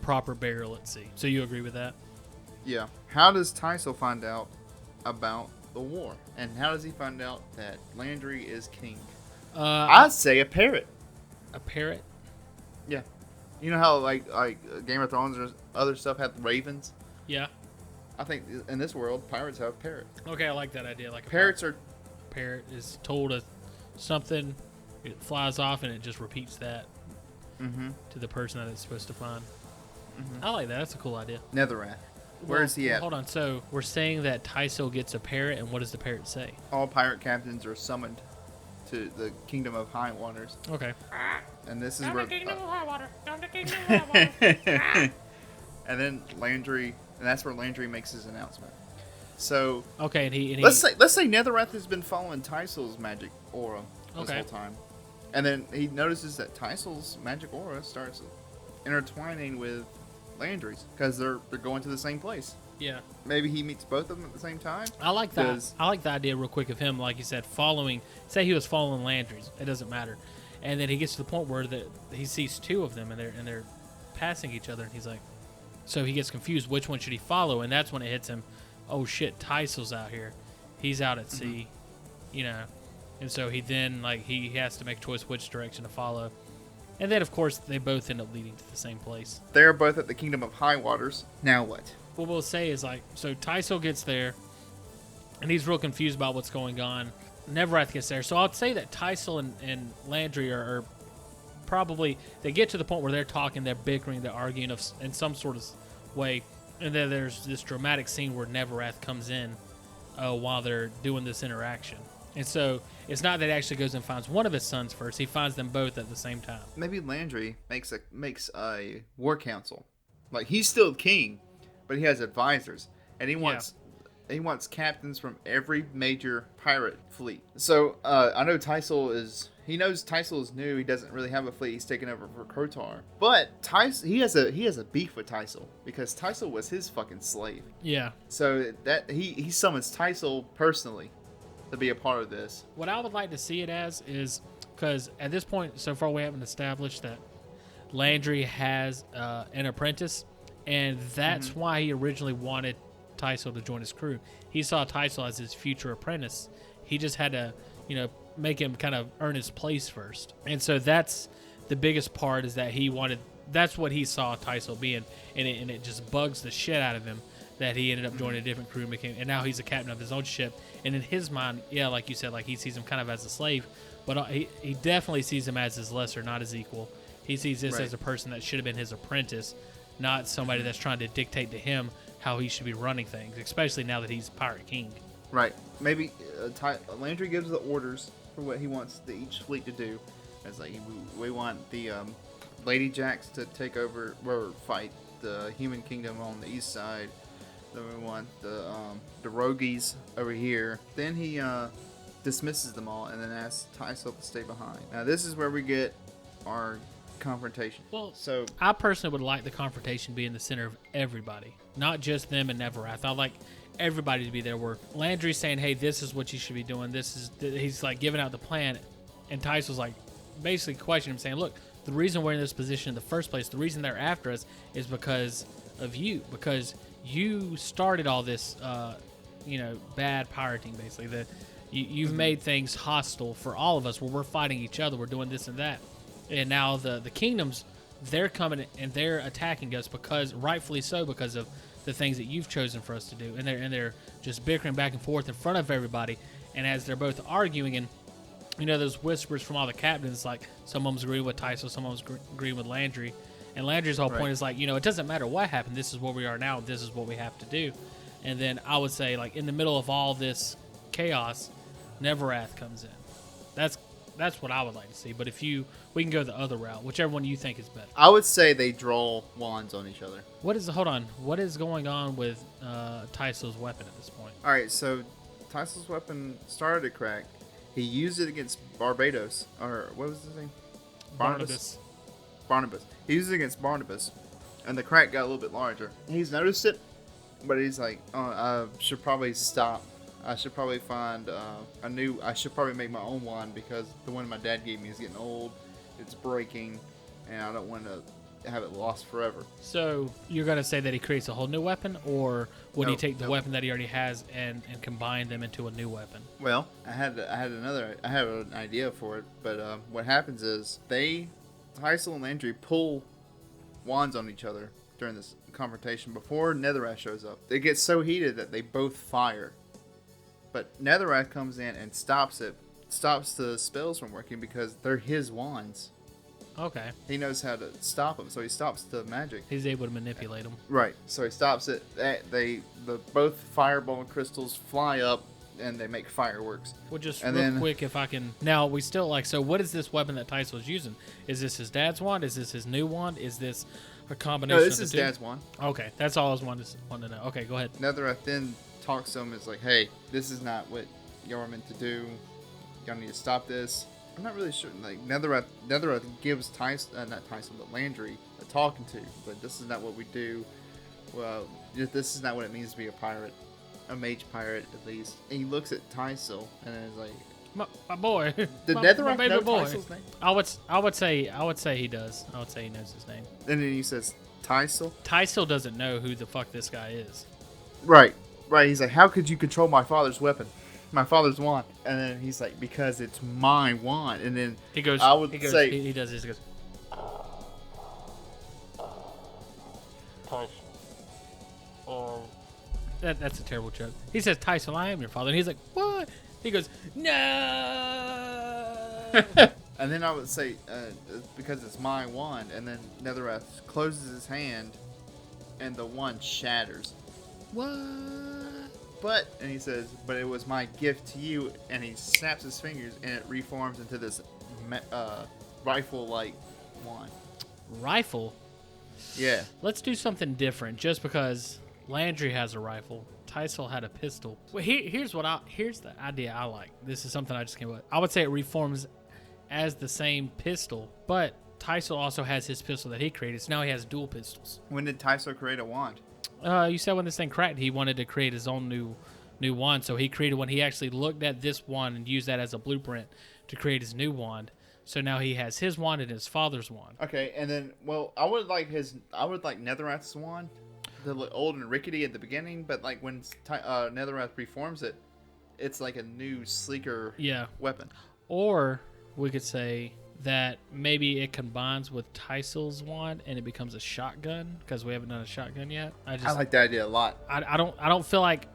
proper burial at sea. So you agree with that? Yeah. How does Tyso find out about the war? And how does he find out that Landry is king? I'd say a parrot. A parrot? Yeah. You know how like Game of Thrones or other stuff had ravens? Yeah. I think in this world, pirates have parrots. Okay, I like that idea. Like Parrots parrot is told something, it flies off, and it just repeats that to the person that it's supposed to find. I like that. That's a cool idea. Netherrath. Where is he at? Hold on. So we're saying that Tyso gets a parrot, and what does the parrot say? All pirate captains are summoned to the Kingdom of High Waters. Okay. And this is Come where. to Kingdom of High Water. Come to Kingdom of High Water. And then Landry, and that's where Landry makes his announcement. So Okay, and he let's say Netherrath has been following Tysil's magic aura this whole time, and then he notices that Tysil's magic aura starts intertwining with Landry's because they're going to the same place. Yeah. Maybe he meets both of them at the same time. I like that. I like the idea real quick of him, like you said, following. Say he was following Landry's. It doesn't matter. And then he gets to the point where he sees two of them, and they're passing each other, and he's like, so he gets confused. Which one should he follow? And that's when it hits him. Oh shit, Tysil's out here. He's out at sea, And so he then he has to make a choice which direction to follow. And then of course they both end up leading to the same place. They're both at the Kingdom of High Waters. Now what? What we'll say is so Tysil gets there, and he's real confused about what's going on. Neverrath gets there. So I'd say that Tysil and Landry are probably, they get to the point where they're talking, they're bickering, they're arguing in some sort of way. And then there's this dramatic scene where Neverrath comes in while they're doing this interaction. And so it's not that he actually goes and finds one of his sons first. He finds them both at the same time. Maybe Landry makes a war council. Like, he's still king, but he has advisors. And he wants captains from every major pirate fleet. So I know he knows Tysil is new. He doesn't really have a fleet. He's taken over for Crotar. But he has a beef with Tysil because Tysil was his fucking slave. Yeah. So that he summons Tysil personally to be a part of this. What I would like to see it as is, because at this point so far we haven't established that Landry has an apprentice, and that's why he originally wanted Tysil to join his crew. He saw Tysil as his future apprentice. He just had to make him kind of earn his place first. And so that's the biggest part, is that that's what he saw Tyso being, and it just bugs the shit out of him that he ended up joining a different crew and now he's a captain of his own ship. And in his mind, yeah, like you said, like he sees him kind of as a slave, but he definitely sees him as his lesser, not his equal. He sees this as a person that should have been his apprentice, not somebody that's trying to dictate to him how he should be running things, especially now that he's Pirate King. Right. Maybe Landry gives the orders for what he wants each fleet to do. It's like, we want the Lady Jacks to take over or fight the Human Kingdom on the east side. Then we want the Rogies over here. Then he dismisses them all and then asks Tyso to stay behind. Now this is where we get our confrontation. Well, so I personally would like the confrontation be in the center of everybody, not just them and Neverath. I like everybody to be there. Where Landry's saying, "Hey, this is what you should be doing. He's like giving out the plan," and Tyso's like basically questioning him, saying, "Look, the reason we're in this position in the first place, the reason they're after us, is because of you. Because you started all this, bad pirating. Basically, you've made things hostile for all of us, where we're fighting each other. We're doing this and that, and now the kingdoms, they're coming and they're attacking us rightfully so, because of the things that you've chosen for us to do, and they're just bickering back and forth in front of everybody. And as they're both arguing, and there's whispers from all the captains, like some of them's agreeing with Tyso, some of them's agreeing with Landry. And Landry's whole point is like, it doesn't matter what happened. This is where we are now. This is what we have to do. And then I would say, like, in the middle of all this chaos, Neverath comes in. That's what I would like to see. But we can go the other route, whichever one you think is better. I would say they draw wands on each other. What is going on with Tyso's weapon at this point? All right, so Tyso's weapon started to crack. He used it against Barbados, or what was his name? Barnabas. He used it against Barnabas, and the crack got a little bit larger. He's noticed it, but he's like, "Oh, I should probably stop. I should probably find I should probably make my own wand, because the one my dad gave me is getting old. It's breaking, and I don't want to have it lost forever." So you're gonna say that he creates a whole new weapon, or would he take the weapon that he already has and combine them into a new weapon? Well, I had an idea for it, but what happens is Tyso and Landry pull wands on each other during this confrontation before Netherrath shows up. It gets so heated that they both fire. But Netherrath comes in and stops the spells from working, because they're his wands. Okay. He knows how to stop them, so he stops the magic. He's able to manipulate them. Right. So he stops it. Both fireball crystals fly up, and they make fireworks. Well, just real quick, if I can. Now, we still so what is this weapon that Tyso's using? Is this his dad's wand? Is this his new wand? Is this a combination No, this of the is two? Dad's wand. Okay, that's all I was wanting to know. Okay, go ahead. Netherrath then talks to him. Is like, "Hey, this is not what y'all are meant to do. Y'all need to stop this." I'm not really sure. Like, Netherrath gives Landry a talking to. But this is not what we do. Well, this is not what it means to be a pirate. A mage pirate, at least. And he looks at Tyso and is like, my boy. Did my Netherrath baby know boy. Tyso's name? I would say he does. I would say he knows his name. And then he says, Tyso? Tyso doesn't know who the fuck this guy is. Right. He's like, "How could you control my father's weapon? My father's wand?" And then he's like, "Because it's my wand." And then he goes, he does this. He goes, That's a terrible joke. He says, "Tyson, I am your father." And he's like, "What?" He goes, "No." And then I would say, "Because it's my wand." And then Netherrath closes his hand, and the wand shatters. What? And he says, "But it was my gift to you." And he snaps his fingers, and it reforms into this rifle-like wand. Rifle? Yeah. Let's do something different. Just because Landry has a rifle, Tyso had a pistol. Well, here's the idea I like. This is something I just came up with. I would say it reforms as the same pistol, but Tyso also has his pistol that he created, so now he has dual pistols. When did Tyso create a wand? You said when this thing cracked, he wanted to create his own new wand, so he created one. He actually looked at this wand and used that as a blueprint to create his new wand. So now he has his wand and his father's wand. Okay, and then, I would like Netherrath's wand to look old and rickety at the beginning, but like when Netherrath reforms it, it's like a new, sleeker Yeah. weapon. Or we could say that maybe it combines with Tysil's wand and it becomes a shotgun because we haven't done a shotgun yet. I like that idea a lot. I don't feel like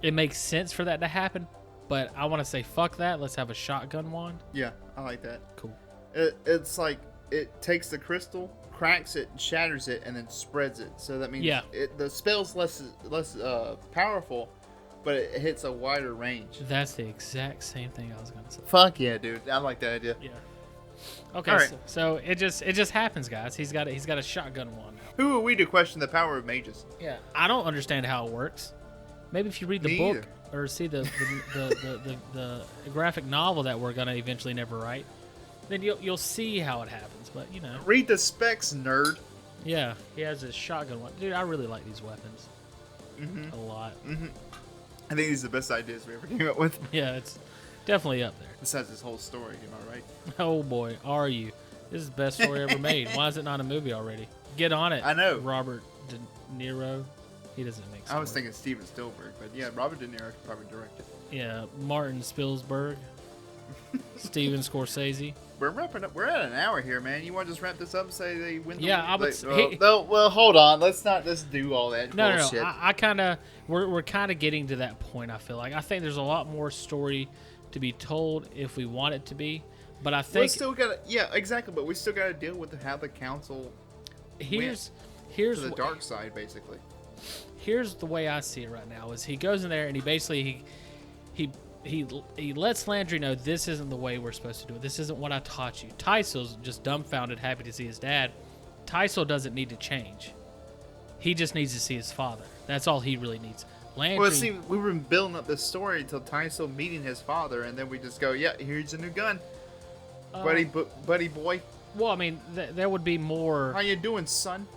it makes sense for that to happen, but I want to say fuck that. Let's have a shotgun wand. Yeah, I like that. Cool. It's like it takes the crystal, cracks it, shatters it, and then spreads it. So that means the spell's less powerful, but it hits a wider range. That's the exact same thing I was gonna say. Fuck yeah, dude! I like that idea. Yeah. Okay, All right. so it just happens, guys. He's got a shotgun wand now. Who are we to question the power of mages? Yeah. I don't understand how it works. Maybe if you read the Me book either. or see the graphic novel that we're gonna eventually never write, then you'll see how it happens. But you know. Read the specs, nerd. Yeah, he has his shotgun one. Dude, I really like these weapons. A lot. I think these are the best ideas we ever came up with. Yeah, it's definitely up there. Besides this whole story, am I right? Oh boy, are you? This is the best story ever made. Why is it not a movie already? Get on it. I know. Robert De Niro. He doesn't make I was stories. thinking Steven Spielberg, but yeah, Robert De Niro could probably direct it. Yeah, Martin Spielberg. Steven Scorsese. We're wrapping up. We're at an hour here, man. You want to just wrap this up and say they win? Yeah, I would say- well, hold on. Let's do all that No. bullshit. I kind of we're kind of getting to that point. I feel like there's a lot more story to be told if we want it to be, but I We think still gotta, yeah, exactly. But we still gotta deal with how the council here's to the dark side, basically. here's the way I see it right now: is he goes in there and he basically he lets Landry know this isn't the way we're supposed to do it. This isn't what I taught you. Tysil's just dumbfounded, happy to see his dad. Tysil doesn't need to change. He just needs to see his father. That's all he really needs. Landry. Well, see, we were building up this story until Tysil meeting his father, and then we just go, yeah, here's a new gun, buddy boy. Well, I mean, there would be more. How you doing, son?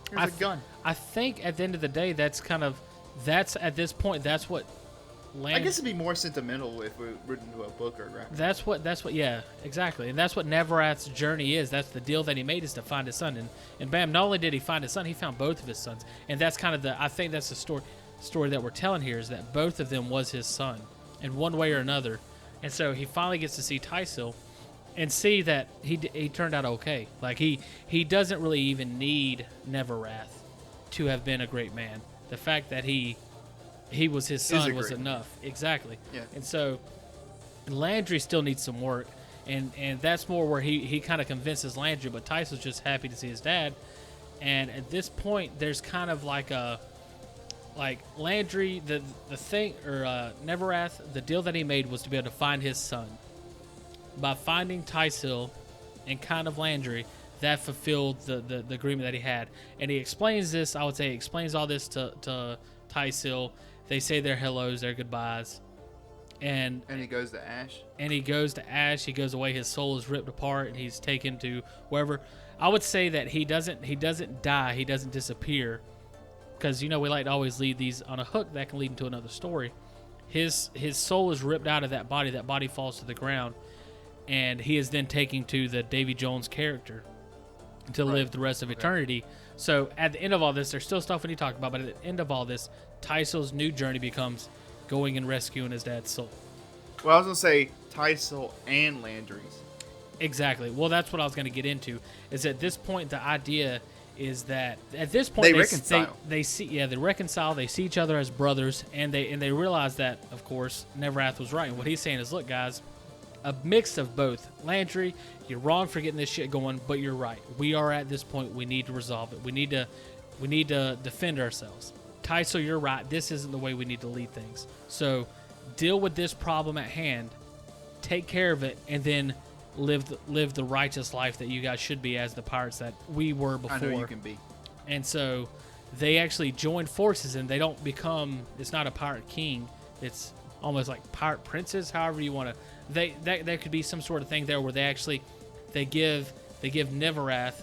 Here's a gun. I think at the end of the day, that's at this point, that's what. I guess it'd be more sentimental if we were into a book or a graphic. That's what, yeah, exactly, and that's what Neverath's journey is. That's the deal that he made, is to find his son, and bam! Not only did he find his son, he found both of his sons, and that's kind of I think that's the story that we're telling here, is that both of them was his son, in one way or another, and so he finally gets to see Tysil, and see that he turned out okay. Like he doesn't really even need Neverath to have been a great man. The fact that he was his son was enough. Exactly. Yeah. And so Landry still needs some work, and that's more where he kind of convinces Landry, but Tyson's just happy to see his dad. And at this point, there's kind of like Landry, the thing, or Neverath, the deal that he made was to be able to find his son. By finding Tysil and kind of Landry, that fulfilled the agreement that he had. And he explains this, I would say he explains all this to Tysil. They say their hellos, their goodbyes, and he goes to Ash. And he goes to Ash. He goes away. His soul is ripped apart, and he's taken to wherever. I would say that he doesn't die. He doesn't disappear, because we like to always lead these on a hook that can lead into another story. His soul is ripped out of that body. That body falls to the ground, and he is then taken to the Davy Jones character to live the rest of eternity. So at the end of all this, there's still stuff we need to talk about, but at the end of all this, Tysil's new journey becomes going and rescuing his dad's soul. Well, I was going to say Tysil and Landry's. Exactly. Well, that's what I was going to get into, is at this point, the idea is that at this point, they reconcile. They reconcile, they see each other as brothers, and they realize that, of course, Neverath was right. And what he's saying is, look, guys, a mix of both. Landry, you're wrong for getting this shit going, but you're right. We are at this point. We need to resolve it. We need to defend ourselves. Tysil, you're right. This isn't the way we need to lead things. So deal with this problem at hand, take care of it, and then live the righteous life that you guys should be as the pirates that we were before. I know you can be. And so they actually join forces, and they don't become. It's not a pirate king. It's almost like pirate princes. However you want to. There could be some sort of thing there where they give Neverath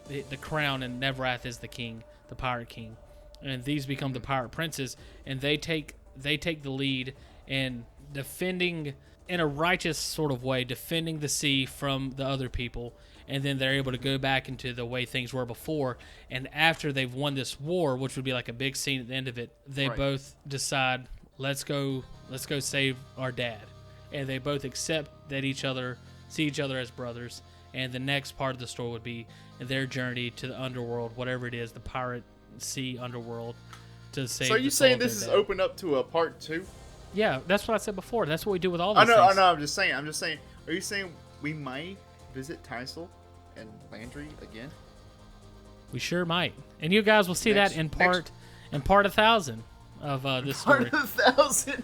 the crown, and Neverath is the king, the pirate king, and these become the pirate princes, and they take the lead in defending, in a righteous sort of way, defending the sea from the other people, and then they're able to go back into the way things were before. And after they've won this war, which would be like a big scene at the end of it, they both decide, let's go let's go save our dad. And they both accept that see each other as brothers. And the next part of the story would be their journey to the underworld, whatever it is, the pirate sea underworld, to save. So are you saying this is open up to a part 2? Yeah, that's what I said before. That's what we do with all I these know. things. I'm just saying. Are you saying we might visit Tysil and Landry again? We sure might. And you guys will see that in part 1,000 of this story. Part 1,000.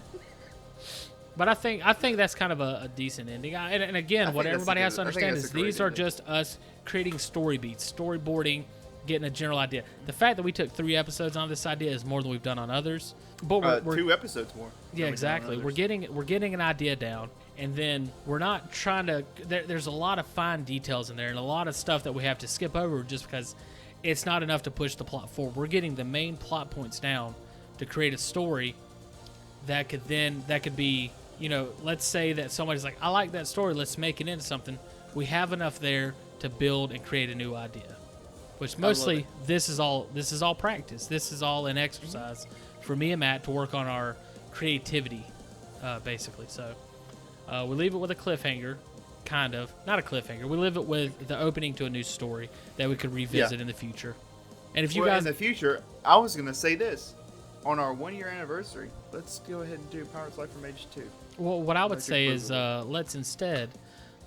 But I think that's kind of a decent ending. And again, what everybody has to understand is these are just us creating story beats, storyboarding, getting a general idea. The fact that we took 3 episodes on this idea is more than we've done on others. But we're 2 episodes more. Yeah, exactly. We're getting an idea down, and then we're not trying to. There's a lot of fine details in there, and a lot of stuff that we have to skip over just because it's not enough to push the plot forward. We're getting the main plot points down to create a story that could be. Let's say that somebody's like, I like that story, let's make it into something. We have enough there to build and create a new idea. Which mostly this is all practice. This is all an exercise for me and Matt to work on our creativity, basically. So we leave it with a cliffhanger, kind of. Not a cliffhanger. We leave it with the opening to a new story that we could revisit in the future. And if you guys in the future, I was gonna say this. On our 1-year anniversary, let's go ahead and do Pirate's Life from Mage 2. Well, what I would say is let's instead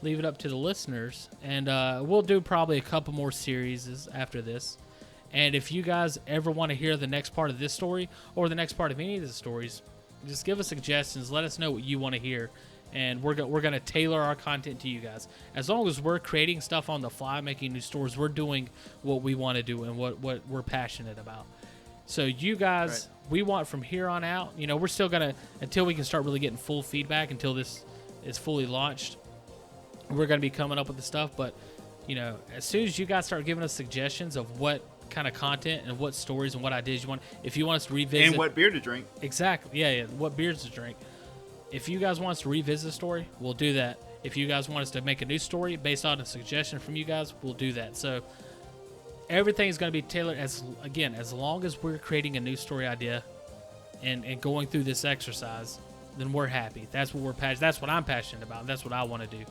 leave it up to the listeners, and we'll do probably a couple more series after this. And if you guys ever want to hear the next part of this story or the next part of any of the stories, just give us suggestions. Let us know what you want to hear, and we're going to tailor our content to you guys. As long as we're creating stuff on the fly, making new stories, we're doing what we want to do and what we're passionate about. So you guys, we want from here on out, we're still going to, until we can start really getting full feedback, until this is fully launched, we're going to be coming up with the stuff. But, as soon as you guys start giving us suggestions of what kind of content and what stories and what ideas you want, if you want us to revisit. And what beer to drink. Exactly. Yeah. What beers to drink. If you guys want us to revisit a story, we'll do that. If you guys want us to make a new story based on a suggestion from you guys, we'll do that. So everything is going to be tailored as long as we're creating a new story idea and going through this exercise, then we're happy. That's what we're passionate. That's what I'm passionate about. That's what I want to do.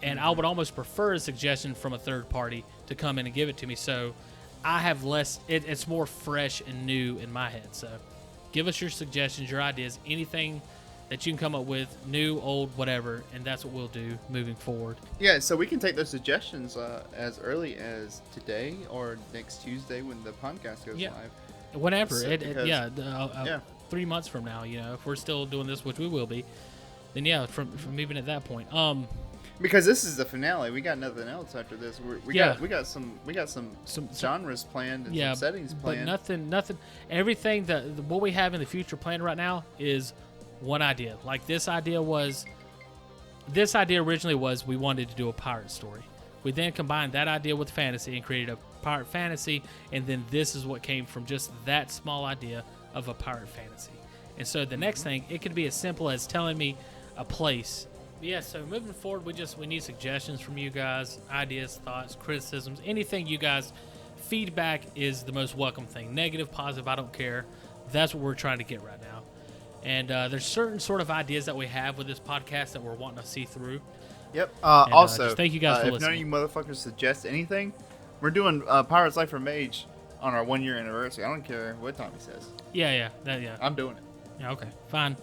And I would almost prefer a suggestion from a third party to come in and give it to me, so I have less. It's more fresh and new in my head. So give us your suggestions, your ideas, anything that you can come up with, new, old, whatever, and that's what we'll do moving forward. Yeah, so we can take those suggestions as early as today or next Tuesday when the podcast goes live. Whenever. 3 months from now, if we're still doing this, which we will be, then from even at that point. Because this is the finale, we got nothing else after this. We got some genres planned and some settings planned. But nothing. Everything what we have in the future planned right now is one idea. Like this idea originally was we wanted to do a pirate story. We then combined that idea with fantasy and created a pirate fantasy, and then this is what came from just that small idea of a pirate fantasy. And so the next thing, it could be as simple as telling me a place. Yeah, so moving forward, we need suggestions from you guys, ideas, thoughts, criticisms, anything you guys. Feedback is the most welcome thing. Negative, positive, I don't care. That's what we're trying to get right now. And there's certain sort of ideas that we have with this podcast that we're wanting to see through. Yep. Also, thank you guys for if listening. none of you motherfuckers suggest anything, we're doing Pirate's Life from Mage on our 1-year anniversary. I don't care what Tommy says. Yeah. I'm doing it. Yeah, okay, fine.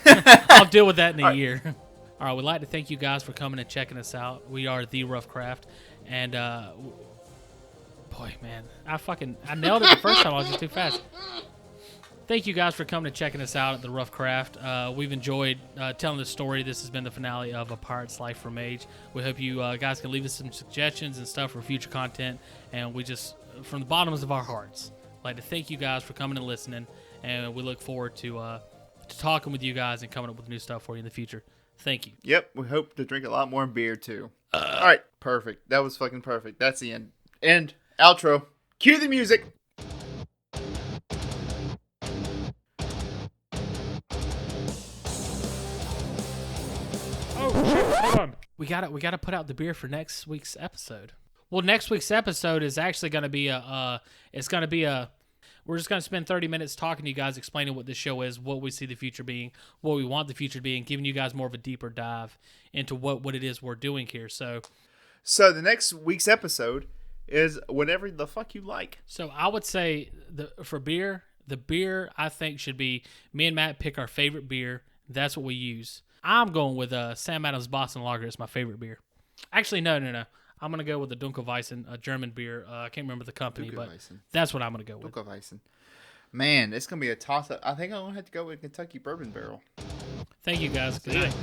I'll deal with that in a year. All right, we'd like to thank you guys for coming and checking us out. We are The Rough Craft, and boy, man, I nailed it the first time. I was just too fast. Thank you guys for coming and checking us out at The Rough Craft. We've enjoyed telling the story. This has been the finale of A Pirate's Life from Mage. We hope you guys can leave us some suggestions and stuff for future content, and we just, from the bottoms of our hearts, like to thank you guys for coming and listening, and we look forward to talking with you guys and coming up with new stuff for you in the future. Thank you. Yep, we hope to drink a lot more beer, too. All right, perfect. That was fucking perfect. That's the end. End. Outro. Cue the music. Oh, hold on. We gotta put out the beer for next week's episode. Well, next week's episode is actually gonna be we're just going to spend 30 minutes talking to you guys, explaining what this show is, what we see the future being, what we want the future to be, and giving you guys more of a deeper dive into what it is we're doing here. So the next week's episode is whatever the fuck you like. So I would say for beer, the beer I think should be, me and Matt pick our favorite beer. That's what we use. I'm going with Sam Adams Boston Lager. It's my favorite beer. Actually, no. I'm going to go with the Dunkelweizen, a German beer. I can't remember the company, but that's what I'm going to go with. Dunkelweizen. Man, it's going to be a toss-up. I think I'm going to have to go with Kentucky Bourbon Barrel. Thank you, guys. Good night.